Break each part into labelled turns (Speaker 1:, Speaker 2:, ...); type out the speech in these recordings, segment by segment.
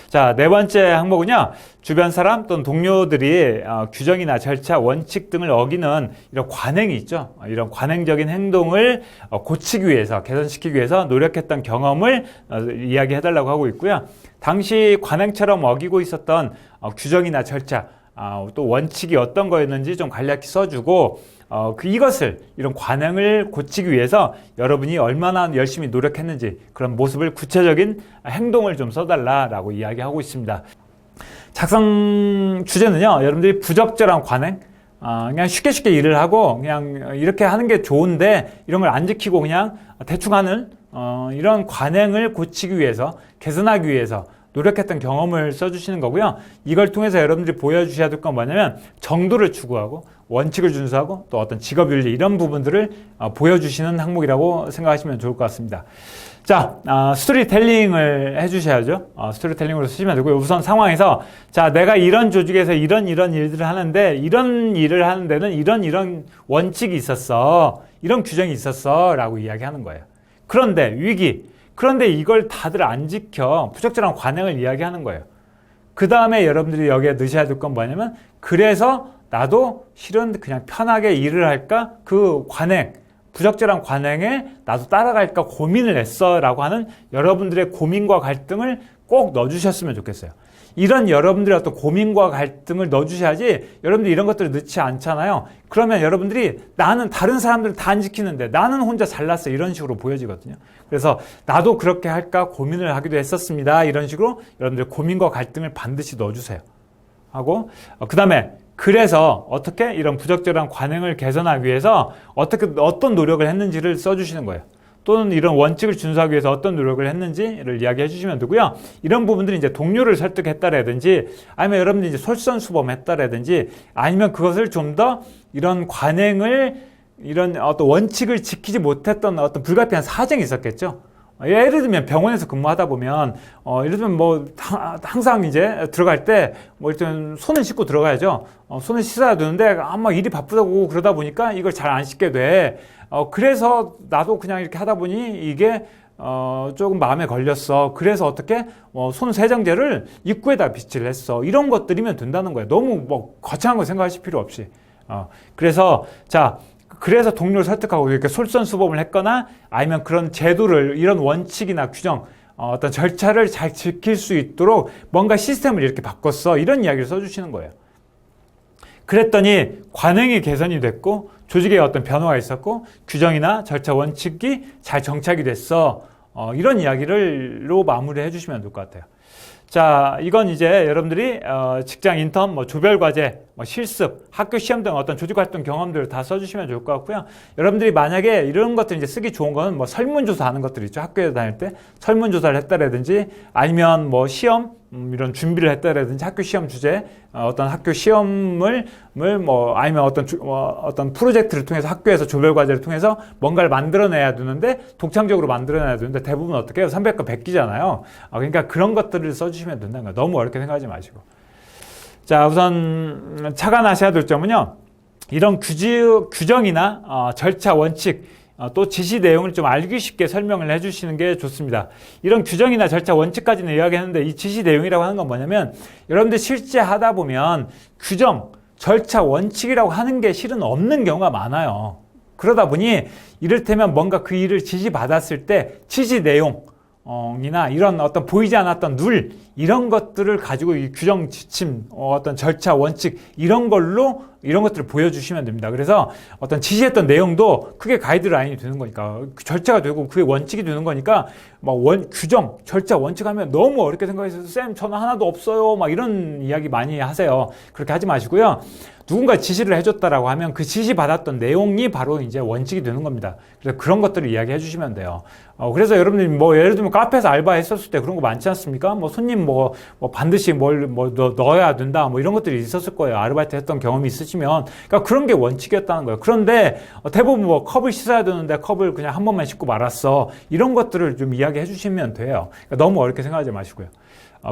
Speaker 1: 자, 네 번째 항목은요. 주변 사람 또는 동료들이 규정이나 절차, 원칙 등을 어기는 이런 관행이 있죠. 이런 관행적인 행동을 고치기 위해서, 개선시키기 위해서 노력했던 경험을 이야기해달라고 하고 있고요. 당시 관행처럼 어기고 있었던 규정이나 절차, 또 원칙이 어떤 거였는지 좀 간략히 써주고 이것을 이런 관행을 고치기 위해서 여러분이 얼마나 열심히 노력했는지 그런 모습을 구체적인 행동을 좀 써달라라고 이야기하고 있습니다. 작성 주제는요, 여러분들이 부적절한 관행, 그냥 쉽게 일을 하고 그냥 이렇게 하는 게 좋은데 이런 걸 안 지키고 그냥 대충 하는 이런 관행을 고치기 위해서, 개선하기 위해서 노력했던 경험을 써주시는 거고요. 이걸 통해서 여러분들이 보여주셔야 될 건 뭐냐면 정도를 추구하고 원칙을 준수하고 또 어떤 직업윤리 이런 부분들을 보여주시는 항목이라고 생각하시면 좋을 것 같습니다. 자, 스토리텔링을 해주셔야죠. 스토리텔링으로 쓰시면 되고요. 우선 상황에서 자, 내가 이런 조직에서 이런 일들을 하는데 이런 일을 하는 데는 이런 원칙이 있었어. 이런 규정이 있었어. 라고 이야기하는 거예요. 그런데 위기. 그런데 이걸 다들 안 지켜 부적절한 관행을 이야기하는 거예요. 그 다음에 여러분들이 여기에 넣으셔야 될 건 뭐냐면 그래서 나도 실은 그냥 편하게 일을 할까? 그 관행, 부적절한 관행에 나도 따라갈까 고민을 했어 라고 하는 여러분들의 고민과 갈등을 꼭 넣어주셨으면 좋겠어요. 이런 여러분들의 어떤 고민과 갈등을 넣어주셔야지 여러분들이 이런 것들을 넣지 않잖아요. 그러면 여러분들이 나는 다른 사람들은 다 안 지키는데 나는 혼자 잘났어 이런 식으로 보여지거든요. 그래서 나도 그렇게 할까 고민을 하기도 했었습니다. 이런 식으로 여러분들의 고민과 갈등을 반드시 넣어주세요. 하고 그 다음에 그래서 어떻게 이런 부적절한 관행을 개선하기 위해서 어떤 노력을 했는지를 써주시는 거예요. 또는 이런 원칙을 준수하기 위해서 어떤 노력을 했는지를 이야기해 주시면 되고요. 이런 부분들이 이제 동료를 설득했다라든지 아니면 여러분들이 이제 솔선수범했다라든지 아니면 그것을 좀 더 이런 관행을 이런 어떤 원칙을 지키지 못했던 어떤 불가피한 사정이 있었겠죠. 예를 들면 병원에서 근무하다 보면 예를 들면 뭐 항상 이제 들어갈 때 뭐 일단 손을 씻고 들어가야죠. 손을 씻어야 되는데 아마 일이 바쁘다고 그러다 보니까 이걸 잘 안 씻게 돼. 그래서 나도 그냥 이렇게 하다 보니 이게 조금 마음에 걸렸어. 그래서 어떻게 손 세정제를 입구에다 비치를 했어. 이런 것들이면 된다는 거예요. 너무 뭐 거창한 거 생각하실 필요 없이. 그래서 그래서 동료를 설득하고 이렇게 솔선수범을 했거나 아니면 그런 제도를 이런 원칙이나 규정 어떤 절차를 잘 지킬 수 있도록 뭔가 시스템을 이렇게 바꿨어. 이런 이야기를 써주시는 거예요. 그랬더니 관행이 개선이 됐고 조직에 어떤 변화가 있었고 규정이나 절차 원칙이 잘 정착이 됐어. 이런 이야기로 마무리해 주시면 될 것 같아요. 자, 이건 이제 여러분들이 직장 인턴, 조별 과제, 실습, 학교 시험 등 어떤 조직 활동 경험들을 다 써주시면 좋을 것 같고요. 여러분들이 만약에 이런 것들 이제 쓰기 좋은 거는 설문조사 하는 것들 있죠. 학교에 다닐 때 설문조사를 했다라든지 아니면 시험 이런 준비를 했다라든지 학교 시험 주제 어떤 학교 시험을 아니면 어떤 프로젝트를 통해서 학교에서 조별 과제를 통해서 뭔가를 만들어내야 되는데 독창적으로 만들어내야 되는데 대부분 어떻게 해요? 300과 100기잖아요. 그러니까 그런 것들을 써주시면 된다는 거예요. 너무 어렵게 생각하지 마시고. 자, 우선 착안하셔야 될 점은요. 이런 규정이나 절차, 원칙 또 지시 내용을 좀 알기 쉽게 설명을 해주시는 게 좋습니다. 이런 규정이나 절차, 원칙까지는 이야기하는데 이 지시 내용이라고 하는 건 뭐냐면 여러분들 실제 하다 보면 규정, 절차, 원칙이라고 하는 게 실은 없는 경우가 많아요. 그러다 보니 이를테면 뭔가 그 일을 지시받았을 때 지시 내용 이나 이런 어떤 보이지 않았던 룰 이런 것들을 가지고 이 규정 지침 어떤 절차 원칙 이런 것들을 보여주시면 됩니다. 그래서 어떤 지시했던 내용도 그게 가이드라인이 되는 거니까 절차가 되고 그게 원칙이 되는 거니까 규정 절차 원칙 하면 너무 어렵게 생각해서 쌤 저는 하나도 없어요 막 이런 이야기 많이 하세요. 그렇게 하지 마시고요. 누군가 지시를 해줬다라고 하면 그 지시 받았던 내용이 바로 이제 원칙이 되는 겁니다. 그래서 그런 것들을 이야기해 주시면 돼요. 그래서 여러분들이 예를 들면 카페에서 알바했었을 때 그런 거 많지 않습니까? 손님 반드시 뭘 넣어야 된다 이런 것들이 있었을 거예요. 아르바이트 했던 경험이 있으시면. 그러니까 그런 게 원칙이었다는 거예요. 그런데 대부분 컵을 씻어야 되는데 컵을 그냥 한 번만 씻고 말았어. 이런 것들을 좀 이야기해 주시면 돼요. 그러니까 너무 어렵게 생각하지 마시고요.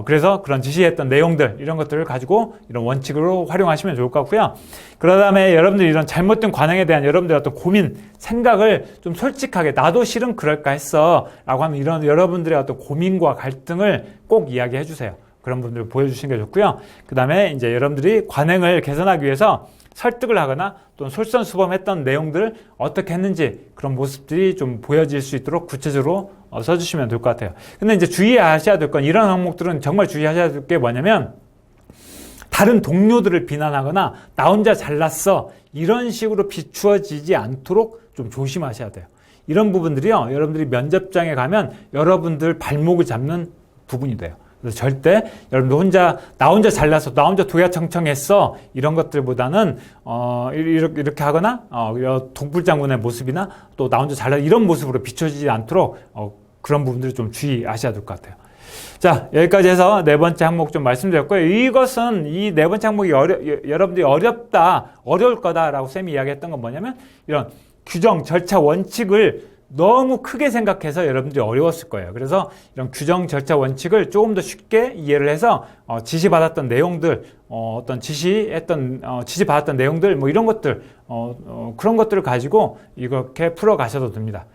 Speaker 1: 그래서 그런 지시했던 내용들 이런 것들을 가지고 이런 원칙으로 활용하시면 좋을 것 같고요. 그 다음에 여러분들이 이런 잘못된 관행에 대한 여러분들의 어떤 고민, 생각을 좀 솔직하게 나도 실은 그럴까 했어 라고 하면 이런 여러분들의 어떤 고민과 갈등을 꼭 이야기해 주세요. 그런 부분들을 보여주시는 게 좋고요. 그 다음에 이제 여러분들이 관행을 개선하기 위해서 설득을 하거나 또는 솔선수범했던 내용들을 어떻게 했는지 그런 모습들이 좀 보여질 수 있도록 구체적으로 써주시면 될 것 같아요. 근데 이제 주의하셔야 될 건 이런 항목들은 정말 주의하셔야 될 게 뭐냐면 다른 동료들을 비난하거나 나 혼자 잘났어 이런 식으로 비추어지지 않도록 좀 조심하셔야 돼요. 이런 부분들이요, 여러분들이 면접장에 가면 여러분들 발목을 잡는 부분이 돼요. 그래서 절대 여러분들 나 혼자 잘났어, 나 혼자 도야청청했어 이런 것들보다는 이렇게 하거나 동불장군의 모습이나 또 나 혼자 잘났어 이런 모습으로 비춰지지 않도록 그런 부분들을 좀 주의하셔야 될 것 같아요. 자, 여기까지 해서 네 번째 항목 좀 말씀드렸고요. 이것은 이 네 번째 항목이 여러분들이 어려울 거다라고 쌤이 이야기했던 건 뭐냐면 이런 규정, 절차, 원칙을 너무 크게 생각해서 여러분들이 어려웠을 거예요. 그래서 이런 규정, 절차, 원칙을 조금 더 쉽게 이해를 해서 지시받았던 내용들, 지시받았던 내용들, 뭐 이런 것들, 그런 것들을 가지고 이렇게 풀어 가셔도 됩니다.